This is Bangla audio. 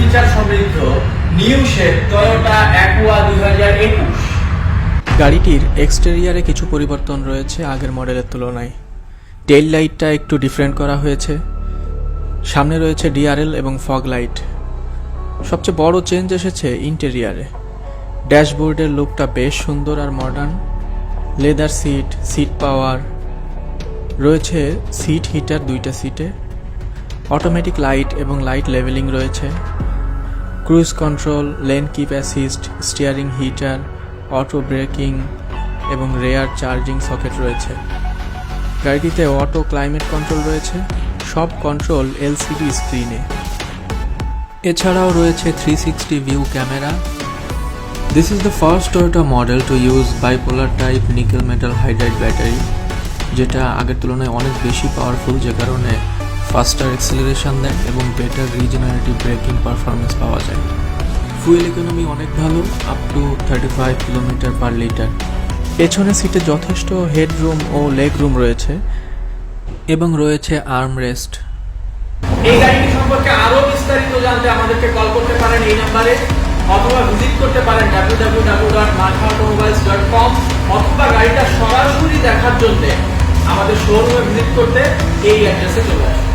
ফিচার সমৃদ্ধ নিউ শেপ টয়োটা অ্যাকুয়া 2021। গাড়িটির এক্সটেরিয়ারে কিছু পরিবর্তন রয়েছে আগের মডেলের তুলনায়। টেইল লাইটটা একটু ডিফারেন্ট করা হয়েছে, সামনে রয়েছে ডিআরএল এবং ফগ লাইট। সবচেয়ে বড় চেঞ্জ এসেছে ইন্টেরিয়ারে। ড্যাশবোর্ডের লুকটা বেশ সুন্দর আর মডার্ন। লেদার সিট পাওয়ার রয়েছে, সিট হিটার 2টা সিটে, অটোমেটিক লাইট এবং লাইট লেভেলিং রয়েছে, cruise control, lane keep assist, steering heater, auto braking এবং রেয়ার চার্জিং সকেট রয়েছে। গাড়িটিতে অটো ক্লাইমেট কন্ট্রোল রয়েছে, সব কন্ট্রোল এলসিডি স্ক্রিনে। এছাড়াও রয়েছে 360 view camera. This is the first Toyota model to use bipolar type nickel metal hydride battery, যেটা আগের তুলনায় অনেক বেশি পাওয়ারফুল, যে কারণে ফাস্টার অ্যাক্সিলারেশন দেয় এবং বেটার রিজেনারেটিভ ব্রেকিং পারফরমেন্স পাওয়া যায়। ফুয়েল ইকোনমি অনেক ভালো, up to 35 kilometre per litre. পেছনের সিটে যথেষ্ট হেডরুম ও লেগ রুম রয়েছে এবং রয়েছে আর্ম রেস্ট। এই গাড়িটি সম্পর্কে আরো বিস্তারিত জানতে আমাদেরকে কল করতে পারেন এই নাম্বারে, অথবা ভিজিট করতে পারেন www.marthaautomobiles.com, অথবা গাড়িটা সরাসরি দেখার জন্য আমাদের শোরুমে ভিজিট করতে এই অ্যাড্রেসে চলে আসুন।